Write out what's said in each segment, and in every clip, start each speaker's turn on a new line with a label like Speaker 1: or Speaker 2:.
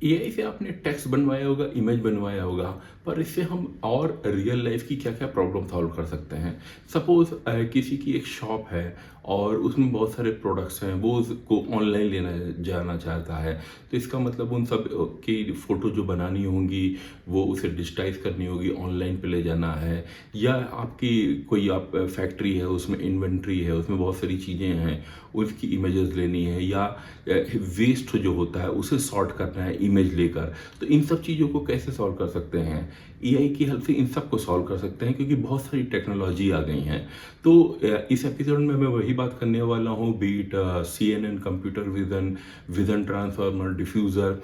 Speaker 1: AI से आपने text बनवाया होगा, इमेज बनवाया होगा, पर इससे हम और रियल लाइफ की क्या-क्या प्रॉब्लम सॉल्व कर सकते हैं। सपोज़ किसी की एक शॉप है और उसमें बहुत सारे प्रोडक्ट्स हैं, वो उसको ऑनलाइन लेना जाना चाहता है। तो इसका मतलब उन सब की फ़ोटो जो बनानी होंगी, वो उसे डिजिटाइज़ करनी होगी, ऑनलाइन पे ले जाना है। या आपकी कोई आप फैक्ट्री है, उसमें इन्वेंट्री है, उसमें बहुत सारी चीज़ें हैं, उसकी इमेजेस लेनी है। या वेस्ट जो होता है उसे सॉर्ट करना है इमेज लेकर। तो इन सब चीज़ों को कैसे सॉल्व कर सकते हैं? एआई की हेल्प से इन सब को सॉल्व कर सकते हैं, क्योंकि बहुत सारी टेक्नोलॉजी आ गई हैं। तो इस एपिसोड में मैं वही बात करने वाला हूँ, beat CNN, computer vision, vision transformer, diffuser,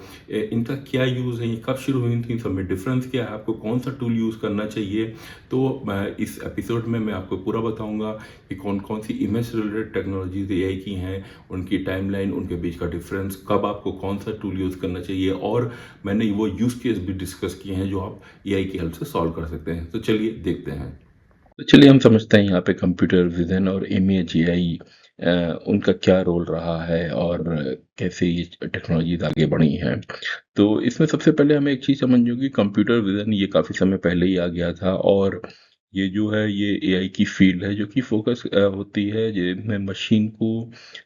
Speaker 1: इनका क्या यूज़ है, ये कब शुरू हुई थी, सब में डिफरेंस क्या है, आपको कौन सा टूल यूज़ करना चाहिए। तो इस एपिसोड में मैं आपको पूरा बताऊंगा कि कौन कौन सी इमेज से रिलेटेड टेक्नोलॉजीज एआई की हैं, उनकी टाइमलाइन, उनके बीच का डिफरेंस, कब आपको कौन सा टूल यूज़ करना चाहिए, और मैंने वो यूज़ केस भी डिस्कस किए हैं जो आप एआई की हेल्प से सॉल्व कर सकते हैं। तो चलिए देखते हैं। तो चलिए हम समझते हैं यहाँ पे कंप्यूटर विजन और इमेज एआई, उनका क्या रोल रहा है और कैसे ये टेक्नोलॉजीज आगे बढ़ी हैं। तो इसमें सबसे पहले हमें एक चीज़ समझनी होगी, कंप्यूटर विजन ये काफ़ी समय पहले ही आ गया था, और ये जो है ये एआई की फील्ड है जो कि फोकस होती है जिसमें मशीन को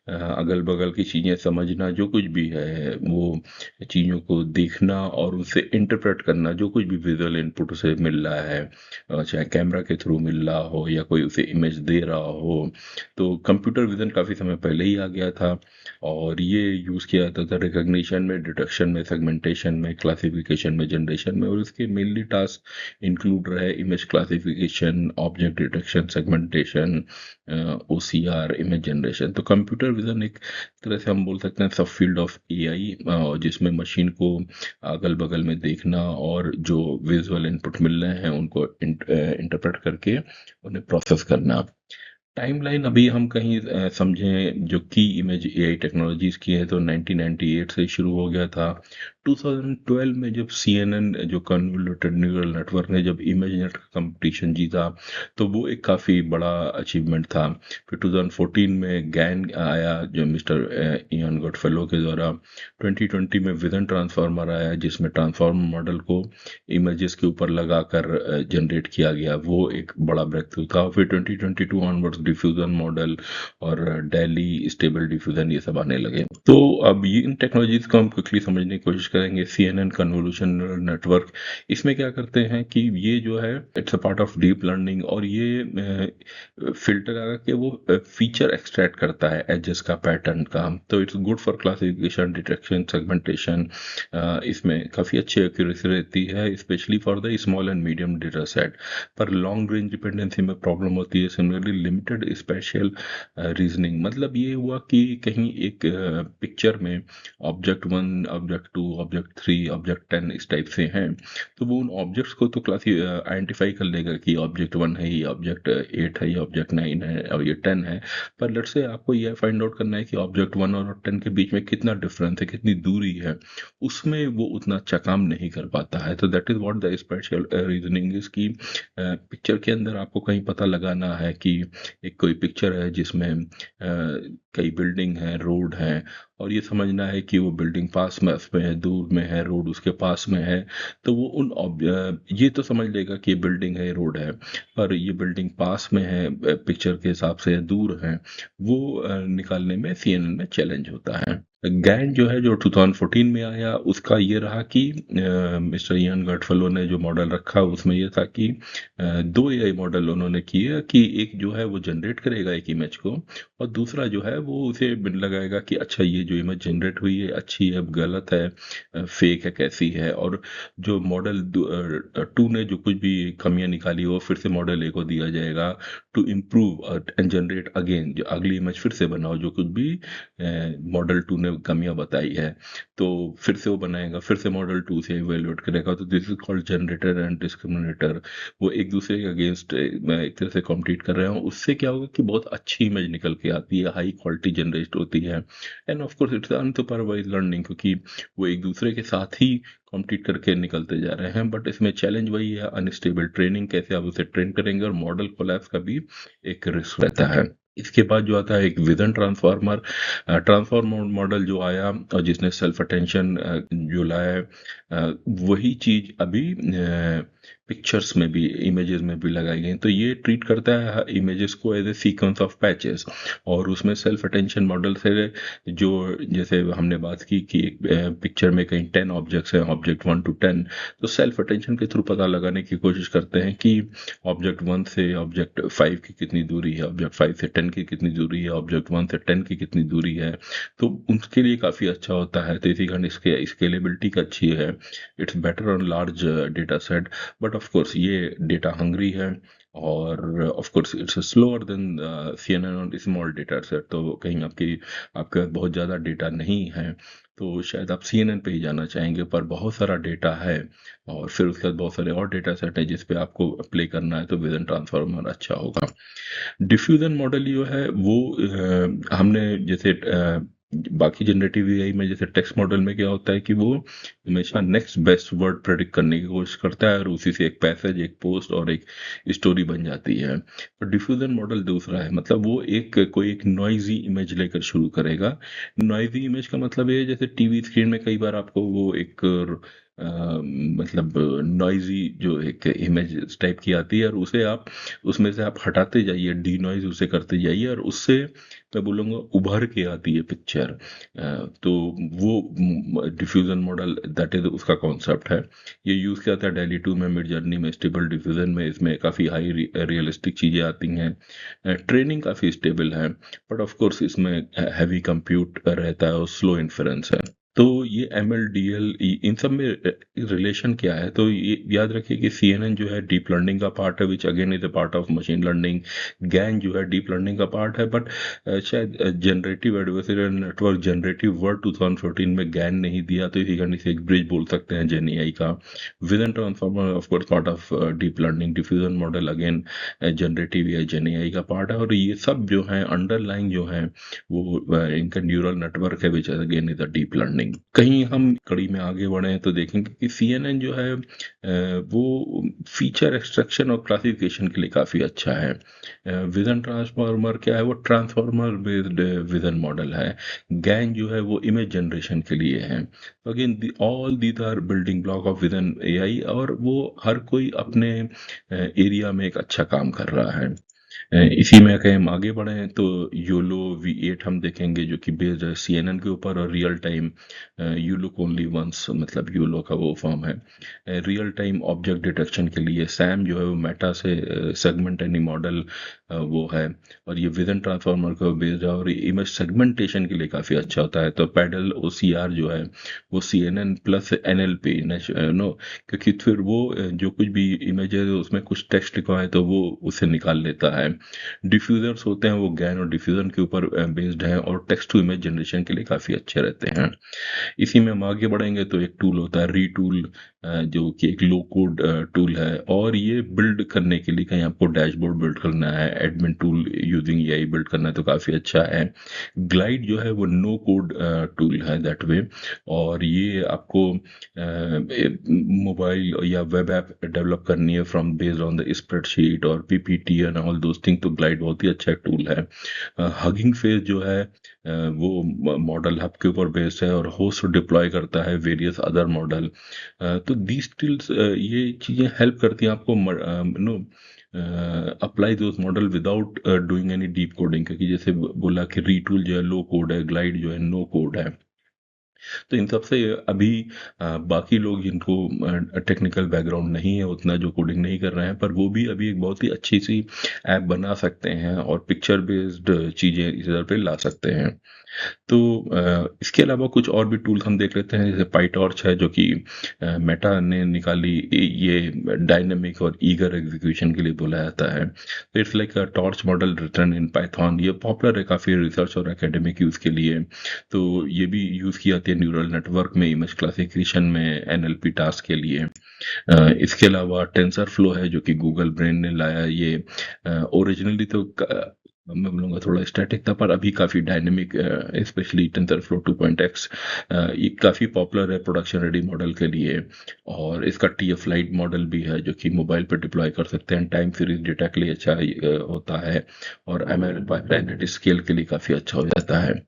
Speaker 1: अगल बगल की चीज़ें समझना, जो कुछ भी है वो चीज़ों को देखना और उसे इंटरप्रेट करना, जो कुछ भी विजुअल इनपुट उसे मिल रहा है, चाहे कैमरा के थ्रू मिल रहा हो या कोई उसे इमेज दे रहा हो। तो कंप्यूटर विजन काफ़ी समय पहले ही आ गया था, और ये यूज़ किया जाता था रिकग्निशन में, डिटेक्शन में, सेगमेंटेशन में, क्लासिफिकेशन में, जनरेशन में, और इसके मेनली टास्क इंक्लूड रहे image classification, object detection, segmentation, OCR, image generation. तो कंप्यूटर विजन एक तरह से हम बोल सकते हैं सब फील्ड ऑफ एआई, जिसमें मशीन को अगल बगल में देखना और जो विजुअल इनपुट मिल रहे हैं उनको इंटरप्रेट करके उन्हें प्रोसेस करना। टाइमलाइन अभी हम कहीं समझें जो की इमेज एआई टेक्नोलॉजीज की है तो 1998 से शुरू हो गया था। 2012 में जब सीएनएन, जो कन्वोल्यूटेड न्यूरल नेटवर्क ने जब इमेजनेट का कंपटीशन जीता, तो वो एक काफ़ी बड़ा अचीवमेंट था। फिर 2014 में गैन आया जो मिस्टर इयान गॉडफेलो के द्वारा। 2020 में विजन ट्रांसफार्मर आया जिसमें ट्रांसफार्मर मॉडल को इमेजेस के ऊपर लगाकर जनरेट किया गया, वो एक बड़ा ब्रेक थ्रू था। फिर 2022 ऑनवर्ड्स डिफ्यूजन मॉडल और डेली स्टेबल डिफ्यूजन ये सब आने लगे। तो अब ये इन टेक्नोलॉजीज को हम क्विकली समझने की कोशिश करेंगे। सीएनएन कन्वोल्यूशन नेटवर्क, इसमें क्या करते हैं कि ये जो है it's a part of deep learning, और ये फिल्टर लगा के वो फीचर एक्सट्रैक्ट करता है एजेस का, पैटर्न का। तो it's good for classification, detection, segmentation. इसमें काफ़ी अच्छी एक्यूरेसी रहती है, specially for the small and medium data set. पर लॉन्ग रेंज डिपेंडेंसी में प्रॉब्लम होती है। सिमिलरली लिमिटेड स्पेशल रीजनिंग, मतलब ये हुआ कि कहीं एक पिक्चर में object one, object two, object three, object ten इस टाइप से हैं, तो वो उन ऑब्जेक्ट्स को तो क्लासी आइडेंटिफाई कर लेगा कि ऑब्जेक्ट वन है, ये ऑब्जेक्ट एट है, ये ऑब्जेक्ट नाइन है और ये टेन है। पर लेट्स से आपको यह फाइंड आउट करना है कि ऑब्जेक्ट वन और टेन के बीच में कितना डिफरेंस है, कितनी दूरी है, उसमें वो उतना अच्छा काम नहीं कर पाता है। तो that is what the special reasoning is की पिक्चर के अंदर आपको कहीं पता लगाना है कि एक कोई पिक्चर है जिसमें कई बिल्डिंग है, रोड है, और ये समझना है कि वो बिल्डिंग पास में है, दूर में है, रोड उसके पास में है। तो वो ये तो समझ लेगा कि ये बिल्डिंग है, ये रोड है, पर ये बिल्डिंग पास में है पिक्चर के हिसाब से, दूर है, वो निकालने में सीएनएन में चैलेंज होता है। गैन जो है जो 2014 में आया, उसका ये रहा कि मिस्टर इयान गॉडफेलो ने जो मॉडल रखा उसमें ये था कि दो एआई मॉडल उन्होंने किए कि एक जो है वो जनरेट करेगा एक इमेज को, और दूसरा जो है वो उसे बिन लगाएगा कि अच्छा ये जो इमेज जनरेट हुई है अच्छी है, गलत है, फेक है, कैसी है। और जो मॉडल टू ने जो कुछ भी कमियां निकाली वो फिर से मॉडल ए को दिया जाएगा to improve and generate again, जो अगली इमेज फिर से बनाओ जो कुछ भी मॉडल टू ने कमियां बताई है। तो फिर से वो बनाएगा, फिर से मॉडल टू से इवेल्युएट करेगा। तो this is called generator and discriminator. वो एक दूसरे के अगेंस्ट मैं एक तरह से कॉम्पीट कर रहे हूँ। उससे क्या होगा कि बहुत अच्छी इमेज निकल के आती है, हाई क्वालिटी जनरेट होती है। And of course it's unsupervised learning, क्योंकि वो एक दूसरे के साथ ही कॉम्पीट करके निकलते जा रहे हैं। बट इसमें चैलेंज वही है, अनस्टेबल ट्रेनिंग, कैसे आप उसे ट्रेन करेंगे, और मॉडल कोलैप्स का भी एक रिस्क रहता है। इसके बाद जो आता है एक विजन ट्रांसफार्मर। ट्रांसफार्मर मॉडल जो आया और जिसने सेल्फ अटेंशन जो लाया है, वही चीज़ अभी पिक्चर्स में भी, इमेजेस में भी लगाई गई। तो ये ट्रीट करता है इमेजेस को as a sequence of patches, और उसमें सेल्फ अटेंशन मॉडल से जो, जैसे हमने बात की कि एक पिक्चर में कहीं 10 ऑब्जेक्ट्स हैं, ऑब्जेक्ट 1 to 10, तो सेल्फ अटेंशन के थ्रू पता लगाने की कोशिश करते हैं कि ऑब्जेक्ट 1 से ऑब्जेक्ट 5 की कितनी दूरी है, ऑब्जेक्ट 5 से 10 की कितनी दूरी है, ऑब्जेक्ट 1 से 10 की कितनी दूरी है। तो उसके लिए काफ़ी अच्छा होता है। तो इसी कारण इसके स्केलेबिलिटी का अच्छी है। It's better on large data set, but of course ये डेटा हंग्री है, और of course it's slower then CNN on small data set. तो कहीं आपके पास बहुत ज़्यादा डेटा नहीं है, तो शायद आप CNN पे ही जाना चाहेंगे, पर बहुत सारा डेटा है, और फिर उसके बाद बहुत सारे और डेटा सेट है जिस पे आपको प्ले करना है, तो विजन ट्रांसफार्मर अच्छा होगा। डिफ्यूजन मॉडल जो है वो हमने जैसे बाकी जनरेटिव एआई में, जैसे टेक्स्ट मॉडल में क्या होता है कि वो हमेशा नेक्स्ट बेस्ट वर्ड प्रेडिक्ट करने की कोशिश करता है, और उसी से एक पैसेज, एक पोस्ट और एक स्टोरी बन जाती है। तो डिफ्यूजन मॉडल दूसरा है, मतलब वो कोई एक नॉइजी इमेज लेकर शुरू करेगा। नॉइजी इमेज का मतलब ये है, जैसे टीवी स्क्रीन में कई बार आपको वो एक मतलब नॉइजी जो एक इमेज टाइप की आती है, और उसे आप उसमें से आप हटाते जाइए, डी नॉइज उसे करते जाइए, और उससे मैं बोलूँगा उभर के आती है पिक्चर। तो वो डिफ्यूजन मॉडल, दैट इज उसका कॉन्सेप्ट है। ये यूज़ किया था डेली 2 में, मिड जर्नी में, स्टेबल डिफ्यूजन में। इसमें काफ़ी हाई रियलिस्टिक चीज़ें आती हैं, ट्रेनिंग काफ़ी स्टेबल है, बट ऑफ कोर्स इसमें हैवी कंप्यूट रहता है और स्लो इन्फरेंस है। तो ये ML DL इन सब में रिलेशन क्या है, तो ये याद रखिए कि CNN जो है डीप लर्निंग का पार्ट है, which again is a part of machine learning. GAN जो है डीप लर्निंग का पार्ट है, बट शायद generative adversarial network generative word 2014 में गैन नहीं दिया, तो इसी कारण इसे एक ब्रिज बोल सकते हैं जेन AI का। Vision transformer of course part of deep learning. Diffusion model again generative या जेन AI का पार्ट है, और ये सब जो है अंडरलाइन जो है वो इनका न्यूरल नेटवर्क है, which again is a deep learning. कहीं हम कड़ी में आगे बढ़े हैं तो देखेंगे कि CNN जो है वो फीचर एक्सट्रैक्शन और क्लासिफिकेशन के लिए काफ़ी अच्छा है। विजन ट्रांसफॉर्मर क्या है, वो ट्रांसफॉर्मर बेस्ड विजन मॉडल है। गैन जो है वो इमेज जनरेशन के लिए है। Again all these are building block of vision AI, और वो हर कोई अपने एरिया में एक अच्छा काम कर रहा है। इसी में कहीं हम आगे बढ़े हैं तो योलो V8 हम देखेंगे, जो कि बेस्ड है CNN के ऊपर, और real time you look only once, मतलब योलो का वो फॉर्म है। रियल टाइम ऑब्जेक्ट डिटेक्शन के लिए सैम जो है वो मेटा से सेगमेंट एनी मॉडल वो है, और ये विजन ट्रांसफॉर्मर का बेस्ड है, और इमेज सेगमेंटेशन के लिए काफ़ी अच्छा होता है। तो पैडल OCR जो है वो CNN प्लस NLP नो, क्योंकि फिर वो जो कुछ भी इमेजेस है उसमें कुछ टेक्स्ट लिखा है तो वो उसे निकाल लेता है। डिफ्यूजर्स होते हैं वो गैन और डिफ्यूजन के ऊपर बेस्ड है, और टेक्स्ट टू इमेज जनरेशन के लिए काफ़ी अच्छे रहते हैं। इसी में हम आगे बढ़ेंगे तो एक टूल होता है रीटूल, जो कि एक लो कोड टूल है, और ये बिल्ड करने के लिए, कहीं आपको डैशबोर्ड बिल्ड करना है, admin tool using AI build करना है, तो काफ़ी अच्छा है। ग्लाइड जो है वो नो कोड टूल है दैट वे, और ये आपको मोबाइल या वेब ऐप डेवलप करनी है from based on the spreadsheet और PPT and all those thing, तो ग्लाइड बहुत ही अच्छा टूल है। हगिंग फेस जो है वो मॉडल हब के ऊपर बेस्ड है, और होस्ट डिप्लॉय करता है वेरियस अदर मॉडल। तो दीज टूल्स, ये चीज़ें हेल्प करती हैं आपको know apply those model without doing any deep coding, क्योंकि जैसे बोला कि रीटूल जो है लो कोड है, ग्लाइड जो है नो कोड है। तो इन सब से अभी बाकी लोग जिनको टेक्निकल बैकग्राउंड नहीं है उतना, जो कोडिंग नहीं कर रहे हैं, पर वो भी अभी एक बहुत ही अच्छी सी ऐप बना सकते हैं, और पिक्चर बेस्ड चीज़ें इधर पे ला सकते हैं। तो इसके अलावा कुछ और भी टूल्स हम देख लेते हैं, जैसे पाइटॉर्च है, जो कि मेटा ने निकाली। ये डायनेमिक और ईगर एग्जीक्यूशन के लिए बोला जाता है। तो it's like a torch model return in Python. ये पॉपुलर है काफ़ी रिसर्च और एकेडमिक यूज़ के लिए। तो ये भी यूज़ की जाती है न्यूरल नेटवर्क में, इमेज क्लासिफिकेशन में, NLP टास्क के लिए। इसके अलावा टेंसर फ्लो है, जो कि गूगल ब्रेन ने लाया। ये ओरिजिनली तो मैं बोलूँगा थोड़ा स्टैटिक था, पर अभी काफ़ी डायनेमिक, स्पेशली टेंसरफ्लो 2.x ये काफ़ी पॉपुलर है प्रोडक्शन रेडी मॉडल के लिए। और इसका टीएफ लाइट मॉडल भी है जो कि मोबाइल पर डिप्लॉय कर सकते हैं, टाइम सीरीज डेटा के लिए अच्छा होता है, और एमएल पाइपलाइन स्केल के लिए काफ़ी अच्छा हो जाता है।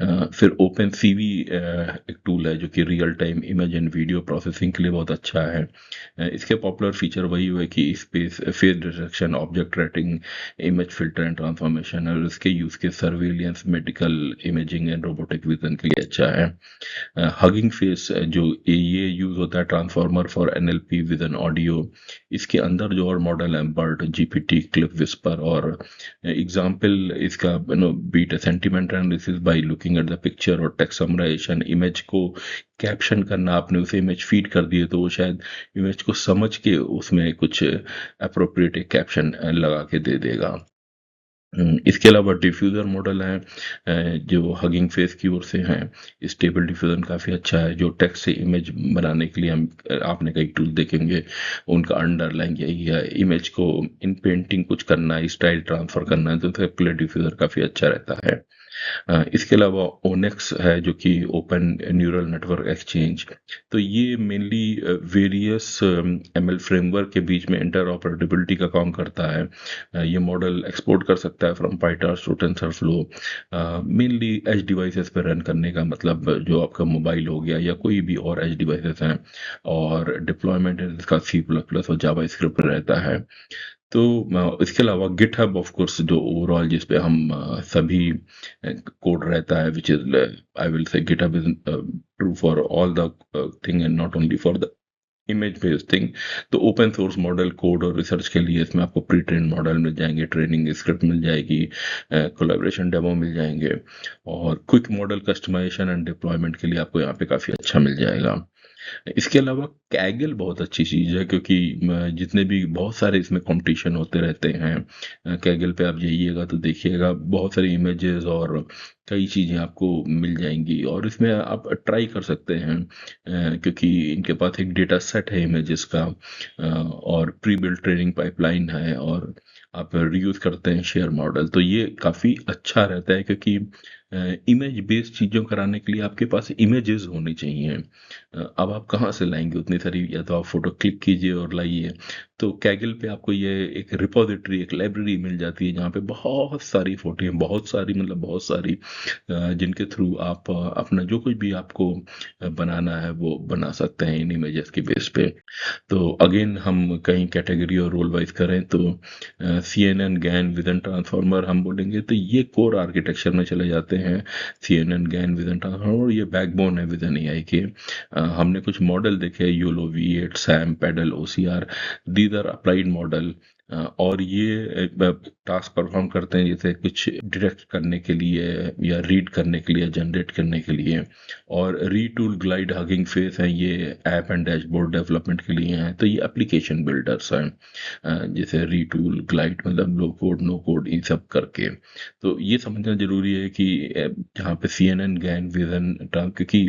Speaker 1: फिर ओपन सीवी एक टूल है जो कि real time image and video processing के लिए बहुत अच्छा है। इसके पॉपुलर फीचर वही हुआ कि space face detection, object tracking, image filter and transformation, और इसके यूज़ के surveillance, medical imaging and robotic vision के लिए अच्छा है। हगिंग फेस जो ये यूज़ होता है transformer for NLP vision audio. इसके अंदर जो और मॉडल है बर्ड, जीपीटी, क्लिप विस्पर, और एग्जाम्पल इसका beat sentiment analysis by looking at the picture, और टेक्स्ट समराइजेशन, इमेज को कैप्शन करना, आपने उसे इमेज फीड कर दिए तो वो शायद इमेज को समझ के उसमें कुछ अप्रोप्रिएट कैप्शन लगा के दे देगा। इसके अलावा डिफ्यूज़र मॉडल हैं जो हगिंग फेस की ओर से हैं। स्टेबल डिफ्यूज़न काफ़ी अच्छा है, जो टेक्स्ट से इमेज बनाने के लिए हम आपने कई टूल देखेंगे, उनका अंडरलाइन यही है, इमेज को इन पेंटिंग कुछ करना है, स्टाइल ट्रांसफ़र करना है, तो उसके लिए डिफ्यूज़र काफ़ी अच्छा रहता है। इसके अलावा ओनेक्स है जो कि ओपन न्यूरल नेटवर्क एक्सचेंज। तो ये मेनली वेरियस एमएल फ्रेमवर्क के बीच में इंटरऑपरेबिलिटी का काम करता है। ये मॉडल एक्सपोर्ट कर सकता है from PyTorch to TensorFlow, mainly edge devices पर रन करने का मतलब जो आपका मोबाइल हो गया या कोई भी और एज डिवाइसेस हैं, और डिप्लॉयमेंट इसका सी प्लस प्लस और जावा स्क्रिप्ट रहता है। तो इसके अलावा गिटहब ऑफ कोर्स जो ओवरऑल जिस पे हम सभी कोड रहता है, विच इज आई विल से GitHub is true for all the thing and not only for the image based thing. तो ओपन सोर्स मॉडल कोड और रिसर्च के लिए इसमें आपको प्री ट्रेन मॉडल मिल जाएंगे, ट्रेनिंग स्क्रिप्ट मिल जाएगी, कोलैबोरेशन डेमो मिल जाएंगे, और quick model customization and deployment के लिए आपको यहाँ पे काफ़ी अच्छा मिल जाएगा। इसके अलावा कैगल बहुत अच्छी चीज़ है, क्योंकि जितने भी बहुत सारे इसमें कंपटीशन होते रहते हैं, कैगल पे आप जाइएगा तो देखिएगा बहुत सारी इमेजेस और कई चीज़ें आपको मिल जाएंगी, और इसमें आप ट्राई कर सकते हैं, क्योंकि इनके पास एक डेटा सेट है इमेजेस का, और प्री बिल्ट ट्रेनिंग पाइपलाइन है, और आप रीयूज करते हैं शेयर मॉडल, तो ये काफ़ी अच्छा रहता है, क्योंकि इमेज बेस्ड चीज़ों कराने के लिए आपके पास इमेजेस होनी चाहिए। अब आप कहाँ से लाएंगे उतनी सारी, या तो आप फोटो क्लिक कीजिए और लाइए। तो कैगल पे आपको ये एक रिपोजिटरी, एक लाइब्रेरी मिल जाती है जहाँ पे बहुत सारी फोटो हैं, बहुत सारी मतलब बहुत सारी, जिनके थ्रू आप अपना जो कुछ भी आपको बनाना है वो बना सकते हैं इन इमेजेस के बेस पे। तो अगेन हम कहीं कैटेगरी और रोल वाइज करें तो C N N GAN vision transformer हम बोलेंगे तो ये कोर आर्किटेक्चर में चले जाते हैं। C N N GAN vision transformer ये बैकबोन है विजन एआई के। हमने कुछ मॉडल देखे, YOLO V8, SAM, Paddle, OCR, these are applied model, और ये टास्क परफॉर्म करते हैं जैसे कुछ डिटेक्ट करने के लिए, या रीड करने के लिए, जनरेट करने के लिए। और रीटूल, ग्लाइड, हगिंग फेस है, ये ऐप एंड डैशबोर्ड डेवलपमेंट के लिए हैं। तो ये एप्लीकेशन बिल्डर्स हैं, जैसे रीटूल, ग्लाइड मतलब लो कोड नो कोड इन सब करके। तो ये समझना जरूरी है कि जहाँ पे CNN गैन विजन क्योंकि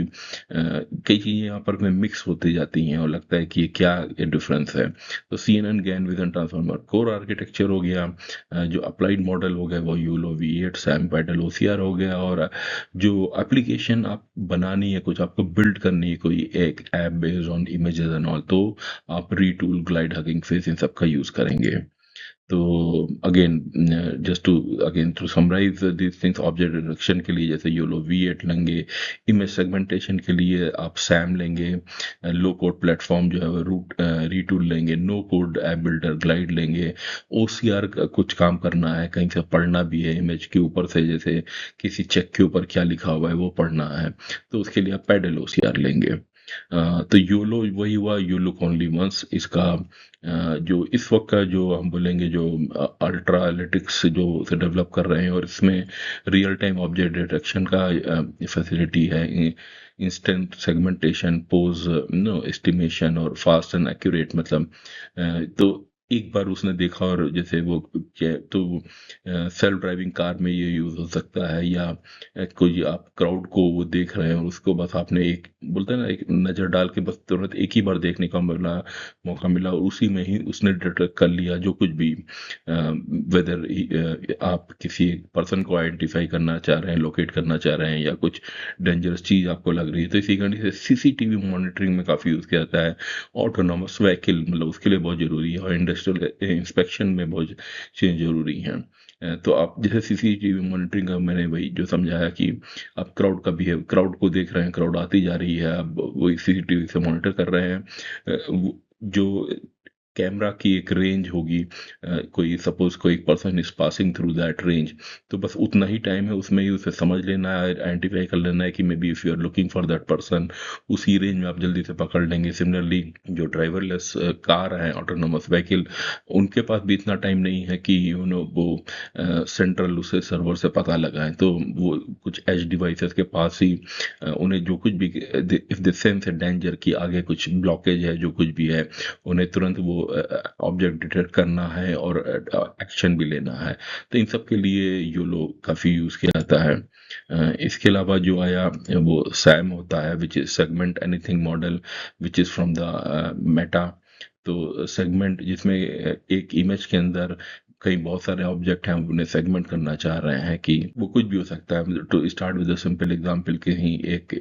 Speaker 1: कई चीज़ें यहाँ पर में मिक्स होती जाती हैं और लगता है कि ये क्या डिफरेंस है। तो CNN GAN vision transformer core architecture हो गया, जो अप्लाइड मॉडल हो गया वो yellow V8, SAM, Paddle, OCR हो गया, और जो एप्लीकेशन आप बनानी है, कुछ आपको बिल्ड करनी है, कोई एक app based on images and all, तो आप रीटूल, ग्लाइड, हगिंग फेस इन सब का यूज करेंगे। तो again just to again to summarize this things, object detection के लिए जैसे योलो V8 लेंगे, इमेज सेगमेंटेशन के लिए आप सैम लेंगे, लो कोड प्लेटफॉर्म जो है वो रूट रीटूल लेंगे, no code app builder Glide लेंगे, OCR का कुछ काम करना है, कहीं से पढ़ना भी है इमेज के ऊपर से, जैसे किसी चेक के ऊपर क्या लिखा हुआ है वो पढ़ना है, तो उसके लिए आप पेडल OCR लेंगे। तो योलो वही हुआ, यू लुक ओनली वंस। इसका जो इस वक्त का जो हम बोलेंगे जो अल्ट्रा एनालिटिक्स जो से डेवलप कर रहे हैं, और इसमें रियल टाइम ऑब्जेक्ट डिटेक्शन का फैसिलिटी है, instant segmentation, pose no estimation, और फास्ट एंड एक्यूरेट मतलब तो एक बार उसने देखा और जैसे वो क्या तो सेल्फ ड्राइविंग कार में ये यूज़ हो सकता है, या कोई आप क्राउड को वो देख रहे हैं उसको बस आपने एक बोलते हैं ना एक नज़र डाल के बस तुरंत एक ही बार देखने का मिला मौका मिला और उसी में ही उसने डिटेक्ट कर लिया जो कुछ भी वेदर आप किसी पर्सन को आइडेंटिफाई करना चाह रहे हैं, लोकेट करना चाह रहे हैं, या कुछ डेंजरस चीज़ आपको लग रही है, तो इसी कंडीशन से सीसीटीवी मॉनिटरिंग में काफ़ी यूज़ किया जाता है। ऑटोनॉमस व्हीकल मतलब उसके लिए बहुत ज़रूरी है, और इंडस्ट्रियल इंस्पेक्शन में बहुत चीज़ें ज़रूरी हैं। तो आप जैसे सीसीटीवी मॉनिटरिंग का मैंने वही जो समझाया कि आप क्राउड का बिहेव, क्राउड को देख रहे हैं, क्राउड आती जा रही है, आप वही सीसीटीवी से मॉनिटर कर रहे हैं। जो कैमरा की एक रेंज होगी, कोई सपोज कोई person is passing through that range, तो बस उतना ही टाइम है, उसमें ही उसे समझ लेना है, आइडेंटिफाई कर लेना है कि maybe if you are looking for that person, उसी रेंज में आप जल्दी से पकड़ लेंगे। सिमिलरली जो ड्राइवरलेस कार हैं, ऑटोनोमस व्हीकल, उनके पास भी इतना टाइम नहीं है कि वो सेंट्रल उसे सर्वर से पता लगाएं, तो वो कुछ एज डिवाइसेस के पास ही उन्हें जो कुछ भी इफ द सेंस है डेंजर की आगे कुछ ब्लॉकेज है, जो कुछ भी है, उन्हें तुरंत वो ऑब्जेक्ट डिटेक्ट करना है और एक्शन भी लेना है। तो इन सब के लिए योलो काफ़ी यूज़ किया जाता है। इसके अलावा जो आया वो सैम होता है, which is segment anything model, which is from the Meta. तो सेगमेंट जिसमें एक इमेज के अंदर कई बहुत सारे ऑब्जेक्ट हैं, उन्हें सेगमेंट करना चाह रहे हैं कि वो कुछ भी हो सकता है। To start with a simple example, कहीं एक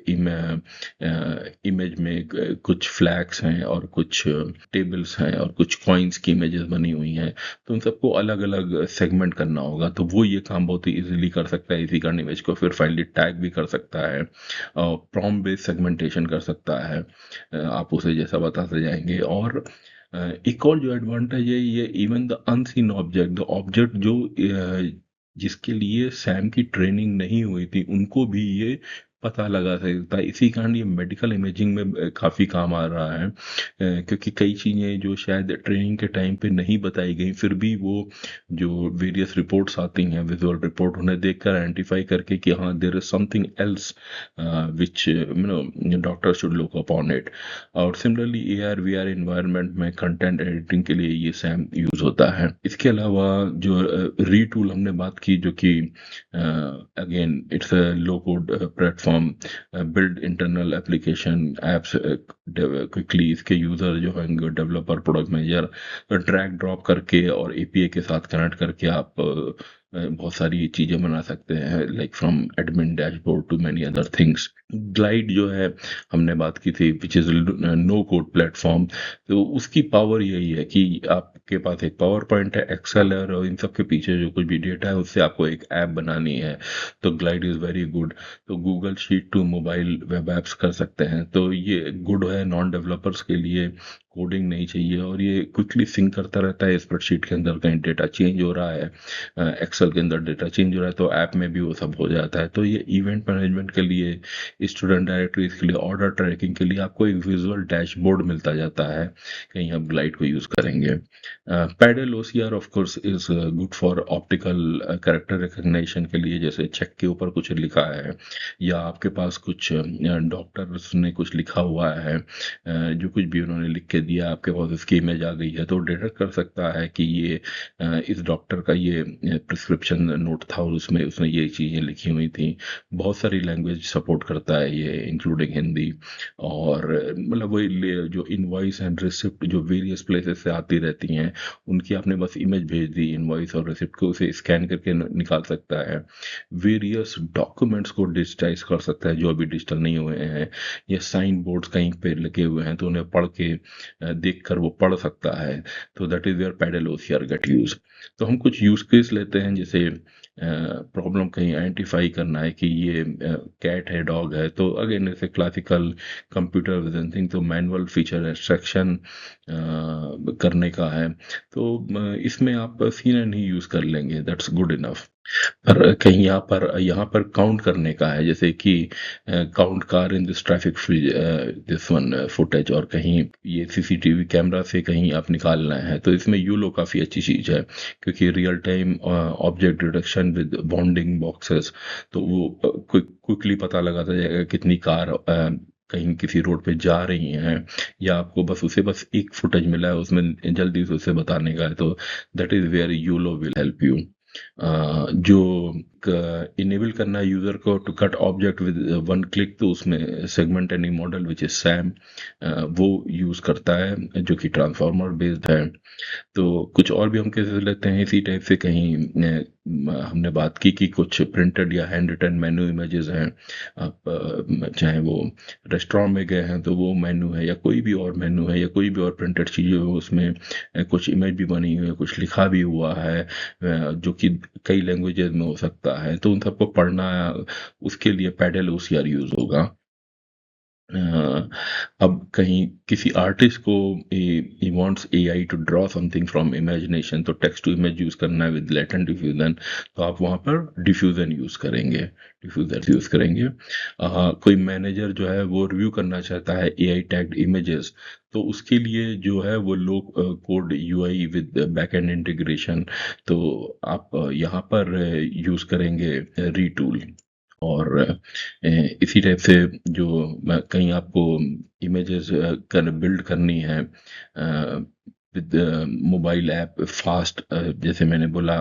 Speaker 1: इमेज में कुछ फ्लैग्स हैं और कुछ टेबल्स हैं और कुछ कॉइन्स की इमेजेस बनी हुई हैं, तो उन सबको अलग अलग सेगमेंट करना होगा। तो वो ये काम बहुत ही इजीली कर सकता है, इसी कारण इमेज को फिर फाइनली टैग भी कर सकता है, प्रॉम्प्ट बेस्ड सेगमेंटेशन कर सकता है। आप उसे जैसा बताते जाएंगे। और एक और जो एडवांटेज है, ये even the unseen object, the object जो जिसके लिए सैम की ट्रेनिंग नहीं हुई थी, उनको भी ये पता लगा सकता है। इसी कारण ये मेडिकल इमेजिंग में काफ़ी काम आ रहा है, क्योंकि कई चीज़ें जो शायद ट्रेनिंग के टाइम पे नहीं बताई गई, फिर भी वो जो वेरियस रिपोर्ट्स आती हैं, विजुअल रिपोर्ट, उन्हें देखकर आइडेंटिफाई करके कि हाँ there is something else which doctor should look upon it. और सिमिलरली AR VR इन्वायरमेंट में कंटेंट एडिटिंग के लिए ये सैम यूज़ होता है। इसके अलावा जो रीटूल हमने बात की, जो कि again it's a low code platform, build internal application apps quickly. इसके यूज़र जो हैं developer, product manager, drag drop करके और API के साथ कनेक्ट करके आप बहुत सारी चीज़ें बना सकते हैं, like from admin dashboard to many other things. Glide जो है हमने बात की थी, which is no code platform. तो उसकी पावर यही है कि आपके पास एक पावर पॉइंट है, एक्सेल है, और इन सब के पीछे जो कुछ भी डेटा है उससे आपको एक ऐप बनानी है, तो ग्लाइड इज़ वेरी गुड। तो Google sheet to mobile web apps कर सकते हैं, तो ये गुड है नॉन डेवलपर्स के लिए। कोडिंग नहीं चाहिए, और ये क्विकली सिंक करता रहता है। स्प्रेडशीट के अंदर कहीं डेटा चेंज हो रहा है, एक्सेल के अंदर डेटा चेंज हो रहा है, तो ऐप में भी वो सब हो जाता है। तो ये इवेंट मैनेजमेंट के लिए, स्टूडेंट डायरेक्टरीज के लिए, ऑर्डर ट्रैकिंग के लिए आपको एक विजुअल डैशबोर्ड मिलता जाता है, कहीं आप ग्लाइड को यूज़ करेंगे। Paddle OCR of course is good for optical character recognition के लिए, जैसे चेक के ऊपर कुछ लिखा है, या आपके पास कुछ डॉक्टर्स ने कुछ लिखा हुआ है, जो कुछ भी उन्होंने लिख के दिया, आपके पास उसकी इमेज आ गई है, तो डिटेक्ट कर सकता है कि ये इस डॉक्टर का ये प्रिस्क्रिप्शन नोट था और उसमें उसने ये चीज़ें लिखी हुई थी। बहुत सारी लैंग्वेज सपोर्ट करता है ये, इंक्लूडिंग हिंदी। और मतलब वही जो इनवॉइस एंड रिसिप्ट जो वेरियस प्लेसेस से आती रहती हैं, उनकी आपने बस इमेज भेज दी इनवॉइस और रिसिप्ट को, उसे स्कैन करके निकाल सकता है। वेरियस डॉक्यूमेंट्स को डिजिटाइज कर सकता है जो अभी डिजिटल नहीं हुए हैं, या साइन बोर्ड्स कहीं पे लगे हुए हैं तो उन्हें पढ़ के देख कर वो पढ़ सकता है। तो that is where Paddle OCR get use. तो हम कुछ यूज केस लेते हैं, जैसे प्रॉब्लम कहीं आइडेंटिफाई करना है कि ये कैट है, डॉग है, तो अगेन जैसे क्लासिकल कंप्यूटर विजन थिंग, तो मैनुअल फीचर एक्सट्रैक्शन करने का है, तो इसमें आप CNN ही यूज़ कर लेंगे, दैट्स गुड इनफ। पर कहीं यहाँ पर काउंट करने का है, जैसे कि count car in this traffic free this one footage, और कहीं ये CCTV कैमरा से कहीं आप निकालना है, तो इसमें यूलो काफ़ी अच्छी चीज़ है, क्योंकि real time object detection with bonding boxes, तो वो क्विकली पता लगाता जाएगा कितनी कार कहीं किसी रोड पे जा रही हैं या आपको बस एक फुटेज मिला है उसमें जल्दी से उसे बताने का है, तो that is where YOLO will help you. जो इनेबल करना है यूज़र को to cut object with one click, तो उसमें segment any model which is SAM वो यूज़ करता है, जो कि ट्रांसफॉर्मर बेस्ड है। तो कुछ और भी हम केसेस लेते हैं इसी टाइप से। कहीं हमने बात की कि कुछ प्रिंटेड या हैंड रिटन मेनू इमेजेस हैं, आप चाहे वो रेस्टोरेंट में गए हैं तो वो मेनू है, या कोई भी और मेनू है, या कोई भी और प्रिंटेड चीज़ हो, उसमें कुछ इमेज भी बनी हुई है, कुछ लिखा भी हुआ है, जो कि कई लैंग्वेजेस में हो सकता है, तो उन सबको पढ़ना उसके लिए पैडल ओसीआर यूज़ होगा। अ, अब कहीं किसी आर्टिस्ट को ही wants AI to draw something from imagination, तो टेक्स्ट टू इमेज यूज करना है विद लेटेंट डिफ्यूजन, तो आप वहाँ पर डिफ्यूजन यूज करेंगे, डिफ्यूजर यूज करेंगे। कोई मैनेजर जो है वो रिव्यू करना चाहता है एआई टैग्ड इमेजेस, तो उसके लिए जो है वो low code UI with back end integration, तो आप यहाँ पर यूज करेंगे रीटूल। और इसी टाइप से जो कहीं आपको इमेजेस कर बिल्ड करनी है विद मोबाइल ऐप फास्ट, जैसे मैंने बोला,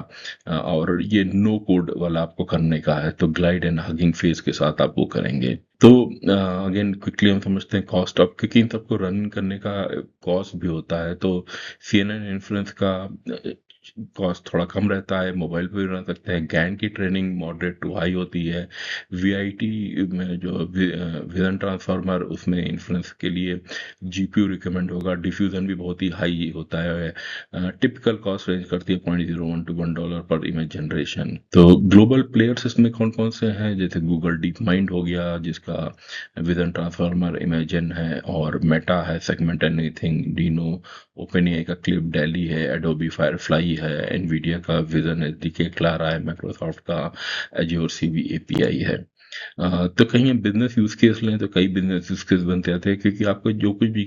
Speaker 1: और ये नो कोड वाला आपको करने का है, तो ग्लाइड एंड हगिंग फेस के साथ आप वो करेंगे। तो अगेन क्विकली हम समझते हैं कॉस्ट ऑफ, क्योंकि इन सबको रन करने का कॉस्ट भी होता है, तो CNN इन्फ्लुएंस का कॉस्ट थोड़ा कम रहता है, मोबाइल पे भी रन सकते हैं। गैन की ट्रेनिंग मॉडरेट टू हाई होती है। वीआईटी में जो विजन ट्रांसफार्मर, उसमें इन्फ्लुएंस के लिए जीपीयू रिकमेंड होगा। डिफ्यूजन भी बहुत ही हाई होता है। टिपिकल कॉस्ट रेंज करती है $0.01 to $1 पर इमेज जनरेशन। तो ग्लोबल प्लेयर्स इसमें कौन कौन से हैं, जैसे गूगल डीप माइंड हो गया जिसका विजन ट्रांसफार्मर इमेजिन है, और मेटा है segment anything, Dino, open AI का क्लिप डेली है, एडोबी फायरफ्लाई है, एनवीडिया का विजन एसडीके, क्लारा है, माइक्रोसॉफ्ट का एज्योर सीवी एपीआई है। तो कहीं हम बिजनेस यूज केस लें तो कई बिजनेस यूज केस बनते आते हैं, क्योंकि आपको जो कुछ भी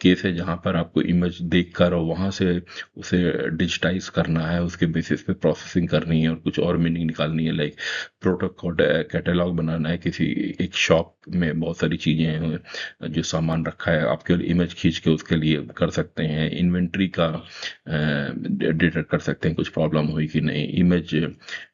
Speaker 1: केस है जहाँ पर आपको इमेज देख कर और वहाँ से उसे डिजिटाइज करना है, उसके बेसिस पे प्रोसेसिंग करनी है और कुछ और मीनिंग निकालनी है, लाइक प्रोटोकॉल कैटलॉग बनाना है, किसी एक शॉप में बहुत सारी चीज़ें हैं जो सामान रखा है, आपके इमेज खींच के उसके लिए कर सकते हैं। इन्वेंट्री का डिटेक्ट कर सकते हैं कुछ प्रॉब्लम हुई कि नहीं, इमेज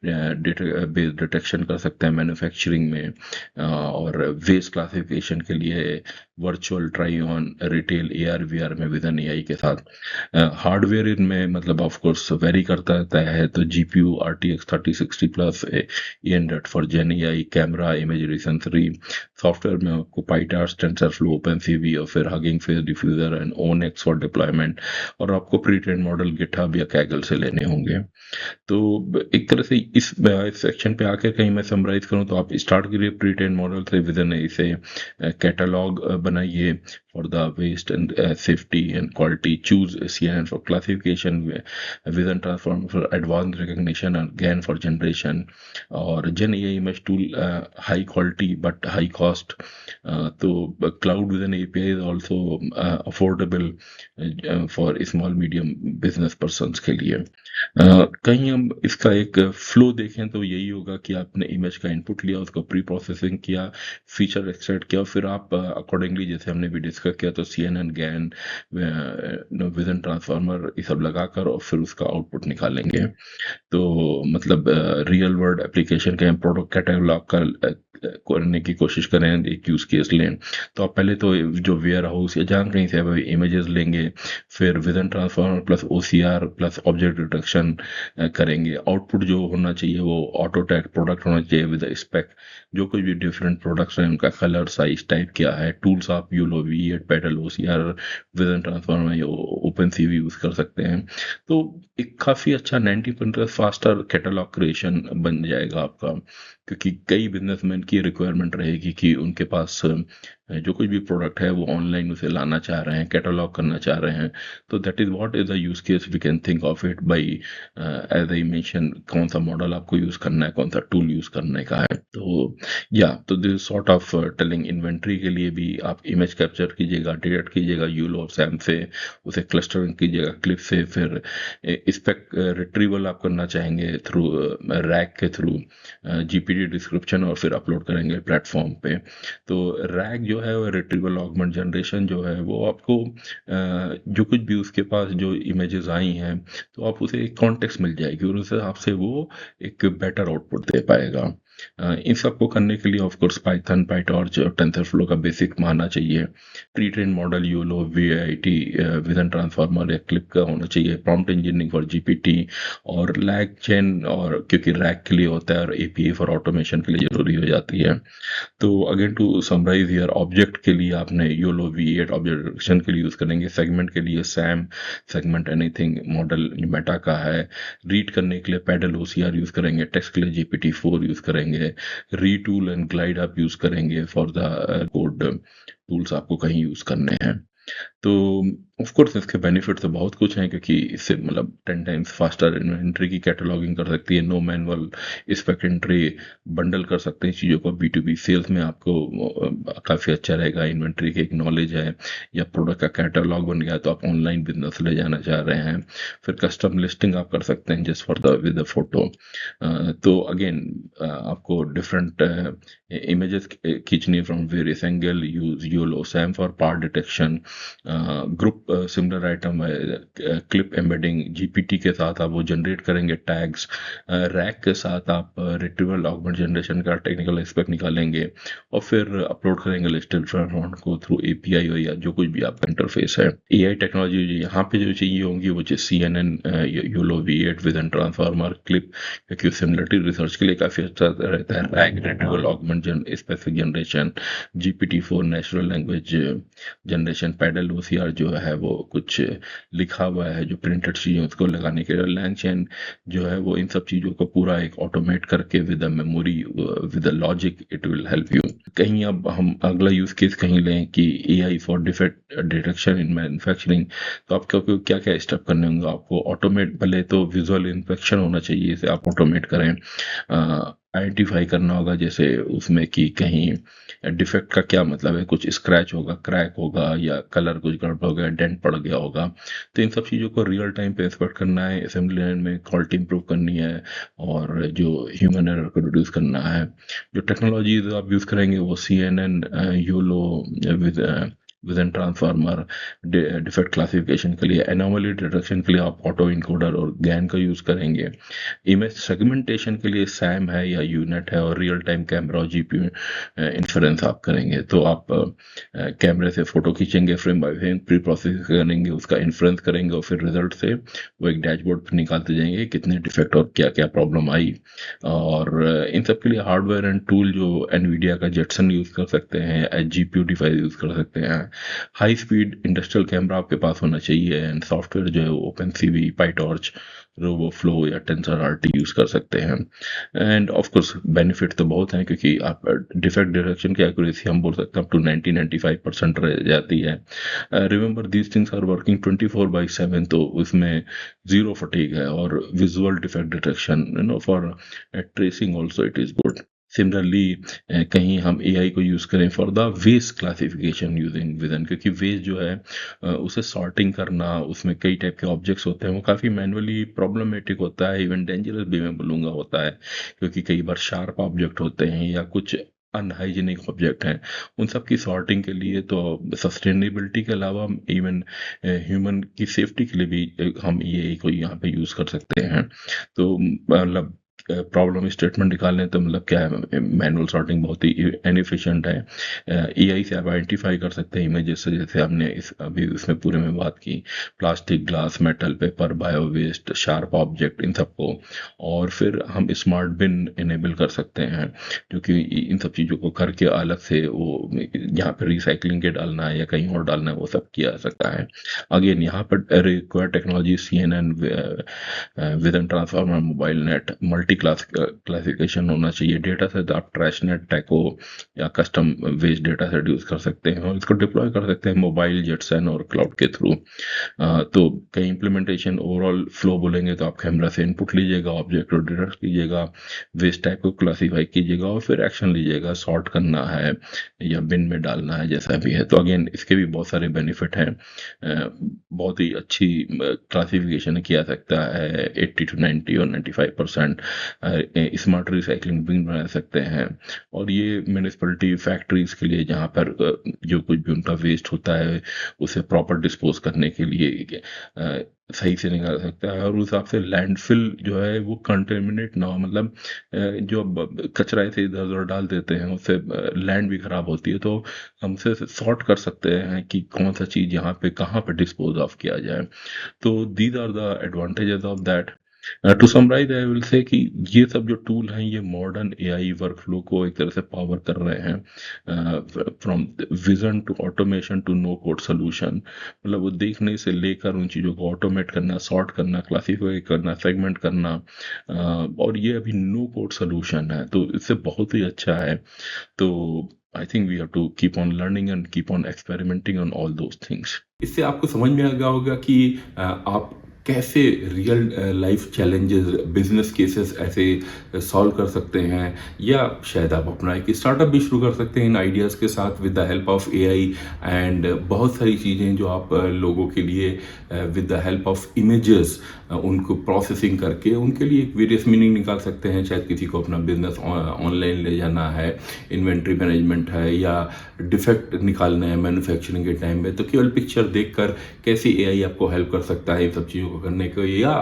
Speaker 1: बेस्ड डिटेक्शन कर सकते हैं मैन्युफैक्चरिंग में, और वेस्ट क्लासिफिकेशन के लिए virtual try on retail AR VR में विद एन एआई के साथ। हार्डवेयर इनमें मतलब ऑफ कोर्स वेरी करता रहता है, तो GPU RTX 3060 plus E100 for Gen AI, camera image sensory. Software में आपको पाइटार्स, टेंसरफ्लो, ओपनसीवी, और फिर Hugging Face diffuser and ONNX for deployment, और आपको प्री ट्रेन मॉडल गिटहब या कैगल से लेने होंगे। तो एक तरह से इस सेक्शन पे आकर कहीं मैं समराइज करूं तो आप स्टार्ट करिए प्री ट्रेन मॉडल से, विजन इसे कैटलॉग बनाइए for the waste and safety and quality, choose CNN for classification, vision transform for advance recognition and GAN for generation, और gen AI image tool high quality but high cost. तो cloud vision API is also affordable for small medium business person के लिए। कहीं हम इसका एक flow देखें तो यही होगा कि आपने इमेज का इनपुट लिया, उसको प्री प्रोसेसिंग किया, फीचर एक्सट्रैक्ट किया, फिर आप अकॉर्डिंगली जैसे हमने भी डिस्कस किया, तो CNN, गैन, विजन ट्रांसफार्मर ये सब लगाकर और फिर उसका आउटपुट निकालेंगे। तो मतलब रियल वर्ल्ड एप्लीकेशन के प्रोडक्ट कैटलॉग का करने की कोशिश करें, एक यूज केस लें, तो आप पहले तो जो वेयर हाउस या जहाँ कहीं से आप इमेजेस लेंगे, फिर vision transformer plus OCR plus object detection करेंगे। आउटपुट जो होना चाहिए वो ऑटो टैग प्रोडक्ट होना चाहिए विद स्पेक, जो कुछ भी डिफरेंट प्रोडक्ट्स हैं उनका कलर साइज टाइप क्या है, टूल्स आप YOLO V8 Paddle OCR vision transformer या ओपन CV यूज कर सकते हैं। तो एक काफ़ी अच्छा 90% फास्टर कैटलॉग क्रिएशन बन जाएगा आपका, क्योंकि कई बिजनेसमैन की रिक्वायरमेंट रहेगी कि उनके पास जो कुछ भी प्रोडक्ट है वो ऑनलाइन उसे लाना चाह रहे हैं, कैटलॉग करना चाह रहे हैं। तो that is what is the use case we can think of it by, as I mention, कौन सा मॉडल आपको यूज करना है, कौन सा टूल यूज करने का है। तो या तो this sort of telling inventory के लिए भी आप इमेज कैप्चर कीजिएगा, डिटेक्ट कीजिएगा यूलो और सैम से, उसे क्लस्टरिंग कीजिएगा क्लिप से, फिर स्पेक रिट्रीवल आप करना चाहेंगे थ्रू रैक के थ्रू GPD डिस्क्रिप्शन, और फिर अपलोड करेंगे प्लेटफॉर्म पे। तो रैक जो है वो रिट्रीवल ऑगमेंट जनरेशन जो है वो आपको जो कुछ भी उसके पास जो इमेजेस आई हैं तो आप उसे एक कॉन्टेक्स्ट मिल जाएगी और उस हिसाब से वो एक बेटर आउटपुट दे पाएगा। इन सबको करने के लिए ऑफ कोर्स पाइथन, पाइटॉर्च और टेंसरफ्लो का बेसिक आना चाहिए। Pre train model yellow, VIT, vision transformer या क्लिप का होना चाहिए। प्रॉम्प्ट इंजीनियरिंग फॉर जीपीटी और लैग चेन, और क्योंकि रैक के लिए होता है और एपीए फॉर ऑटोमेशन के लिए जरूरी हो जाती है। तो again to summarize here, object के लिए आपने योलो V8 ऑब्जेक्ट डिटेक्शन के लिए यूज करेंगे। सेगमेंट के लिए Sam, segment anything model Meta का है। रीड करने के लिए पैडल OCR यूज करेंगे। टेक्स्ट के लिए GPT-4 यूज करेंगे। रीटूल एंड ग्लाइड आप यूज करेंगे फॉर द कोड टूल्स आपको कहीं यूज करने हैं। तो ऑफ कोर्स इसके बेनिफिट तो बहुत कुछ हैं, क्योंकि इससे मतलब 10 टाइम्स फास्टर इन्वेंट्री की कैटलॉगिंग कर सकती है। No manual spec entry, bundle कर सकते हैं चीज़ों को। B2B सेल्स में आपको काफ़ी अच्छा रहेगा। इन्वेंट्री की एक नॉलेज है या प्रोडक्ट का कैटलॉग बन गया तो आप ऑनलाइन बिजनेस ले जाना चाह रहे हैं। फिर कस्टम लिस्टिंग आप कर सकते हैं just for the with the photo. तो अगेन आपको डिफरेंट इमेजेस खींचनी from various angle, use YOLO Sam for part detection. Group similar item है। क्लिप एम्बेडिंग जीपीटी के साथ आप वो जनरेट करेंगे टैग्स। रैक के साथ आप रिट्रीवल ऑगमेंट जनरेशन का टेक्निकल एस्पेक्ट निकालेंगे और फिर अपलोड करेंगे लिस्टेड फ्रंट को थ्रू एपीआई हो या जो कुछ भी आपका इंटरफेस है। एआई टेक्नोलॉजी यहाँ पे जो चाहिए होंगी वो CNN, YOLO V8 vision transformer, CLIP, क्योंकि सिमिलरिटी रिसर्च के लिए काफ़ी अच्छा रहता है। RAG retrieval augment specific generation, GPT-4 natural language generation, Paddle OCR जो है वो कुछ लिखा हुआ है जो प्रिंटेड चीज़ें उसको लगाने के लिए। लैंग चेन जो है वो इन सब चीज़ों को पूरा एक ऑटोमेट करके with a memory, with a logic, it will help you. कहीं अब हम अगला यूज केस कहीं लें कि AI for defect detection in manufacturing, तो आपको क्या क्या स्टेप करने होंगे। आपको ऑटोमेट, भले तो विजुअल इंस्पेक्शन होना चाहिए, इसे आप ऑटोमेट करें। आइडेंटिफाई करना होगा जैसे उसमें कि कहीं डिफेक्ट का क्या मतलब है, कुछ स्क्रैच होगा, क्रैक होगा या कलर कुछ गड़बड़ हो गया, डेंट पड़ गया होगा। तो इन सब चीज़ों को रियल टाइम पे इंस्पेक्ट करना है, असेंबली लाइन में क्वालिटी इंप्रूव करनी है और जो ह्यूमन एरर को रिड्यूस करना है। जो टेक्नोलॉजीज आप यूज़ करेंगे वो CNN, YOLO, with vision transformer, defect classification के लिए, एनोमली डिटेक्शन के लिए आप ऑटो इनकोडर और गैन का यूज़ करेंगे। इमेज सेगमेंटेशन के लिए सैम है या यूनेट है, और रियल टाइम कैमरा और GPU इंफ्रेंस आप करेंगे। तो आप कैमरे से फोटो खींचेंगे, frame by frame pre process करेंगे, उसका इन्फ्रेंस करेंगे और फिर रिजल्ट से वो एक डैशबोर्ड पर निकालते जाएंगे कितने डिफेक्ट और क्या क्या प्रॉब्लम आई। और इन सब के लिए हार्डवेयर एंड टूल जो NVIDIA का जेटसन यूज़ कर सकते हैं, GPU डिवाइस यूज़ कर सकते हैं। हाई स्पीड इंडस्ट्रियल कैमरा आपके पास होना चाहिए एंड सॉफ्टवेयर जो है वो OpenCV, PyTorch, रोबोफ्लो या टेंसर RT यूज़ कर सकते हैं। एंड ऑफ कोर्स बेनिफिट तो बहुत हैं, क्योंकि आप डिफेक्ट डिटेक्शन की एक्यूरेसी हम बोल सकते हैं अप टू 90-95% रह जाती है। Remember these things are working 24/7, तो उसमें जीरो फटीग है। और visual defect detection for tracing also it is good. Similarly कहीं हम AI को यूज़ करें for the waste classification using vision, क्योंकि वेस्ट जो है उसे सॉर्टिंग करना, उसमें कई टाइप के ऑब्जेक्ट्स होते हैं, वो काफ़ी मैनुअली प्रॉब्लमेटिक होता है, इवन डेंजरस भी मैं बोलूँगा होता है, क्योंकि कई बार शार्प ऑब्जेक्ट होते हैं या कुछ अनहाइजीनिक ऑब्जेक्ट हैं। उन सब की सॉर्टिंग के लिए तो सस्टेनेबिलिटी के अलावा इवन ह्यूमन की सेफ्टी के लिए भी हम AI को यहाँ पे यूज़ कर सकते हैं। तो मतलब प्रॉब्लम स्टेटमेंट निकालने तो मतलब क्या है, मैनुअल सॉर्टिंग बहुत ही इनएफिशिएंट है। AI से आप आइडेंटिफाई कर सकते हैं इमेजेस से, जैसे हमने अभी उसमें पूरे में बात की, plastic, glass, metal, paper, bio waste, sharp object, इन सबको। और फिर हम स्मार्ट बिन इनेबल कर सकते हैं, क्योंकि इन सब चीज़ों को करके अलग से वो यहाँ पर रिसाइकलिंग के डालना है या कहीं और डालना है, वो सब किया जा सकता है। अगेन यहाँ पर require technology CNN, vision transformer, mobile net, multi class classification होना चाहिए। डेटा सेट आप ट्रैश नेट, टैको या custom waste data set use कर सकते हैं और इसको डिप्लॉय कर सकते हैं मोबाइल, जेटसन और क्लाउड के थ्रू। तो कई इम्प्लीमेंटेशन ओवरऑल फ्लो बोलेंगे तो आप कैमरा से इनपुट लीजिएगा, ऑब्जेक्ट को डिटेक्ट कीजिएगा, वेस्ट टाइप को क्लासीफाई कीजिएगा और फिर एक्शन लीजिएगा, सॉर्ट करना है या बिन में डालना है, जैसा भी है। तो अगेन इसके भी बहुत सारे बेनिफिट हैं। बहुत ही अच्छी क्लासिफिकेशन किया सकता है, 80 to 90 और 95%। स्मार्ट रिसाइकलिंग बिन बना सकते हैं। और ये म्यूनिसिपैलिटी फैक्ट्रीज के लिए जहाँ पर जो कुछ भी उनका वेस्ट होता है उसे प्रॉपर डिस्पोज करने के लिए सही से निकाल सकता है। और उस हिसाब से लैंडफिल जो है वो कंटेमिनेट ना हो, मतलब जो कचरा ऐसे इधर उधर डाल देते हैं उससे लैंड भी खराब होती है। तो हम से सॉर्ट कर सकते हैं कि कौन सा चीज़ यहाँ पे कहाँ पे डिस्पोज ऑफ किया जाए। तो these are the advantages of that. To summarize I will say कि ये सब जो टूल हैं ये मॉडर्न एआई वर्कफ्लो को एक तरह से पावर कर रहे हैं, from vision to automation to no code solution. मतलब वो देखने से लेकर उन चीज़ों को ऑटोमेट करना, सॉर्ट करना, क्लासीफाई करना, सेगमेंट करना, और ये अभी नो कोड सोल्यूशन है तो इससे बहुत ही अच्छा है। तो I think we have to keep on learning and keep on experimenting on all those things. इससे आपको समझ में आ गया होगा कि आप कैसे real life challenges, business cases ऐसे सॉल्व कर सकते हैं, या शायद आप अपना एक स्टार्टअप भी शुरू कर सकते हैं इन आइडियाज़ के साथ with the help of AI. And बहुत सारी चीज़ें जो आप लोगों के लिए with the help of images उनको प्रोसेसिंग करके उनके लिए एक वेरियस मीनिंग निकाल सकते हैं। शायद किसी को अपना बिजनेस ऑनलाइन ले जाना है, इन्वेंट्री मैनेजमेंट है, या डिफेक्ट निकालना है मैन्युफैक्चरिंग के टाइम में, तो केवल पिक्चर देखकर कैसे एआई आपको हेल्प कर सकता है इन सब चीज़ों को करने को, या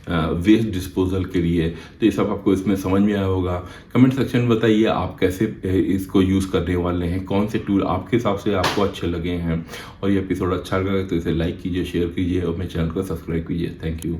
Speaker 1: वेस्ट डिस्पोजल के लिए। तो ये सब आपको इसमें समझ में आया होगा। कमेंट सेक्शन में बताइए आप कैसे इसको यूज़ करने वाले हैं, कौन से टूल आपके हिसाब से आपको अच्छे लगे हैं। और ये एपिसोड अच्छा लगा तो इसे लाइक कीजिए, शेयर कीजिए और मेरे चैनल को सब्सक्राइब कीजिए। Thank you.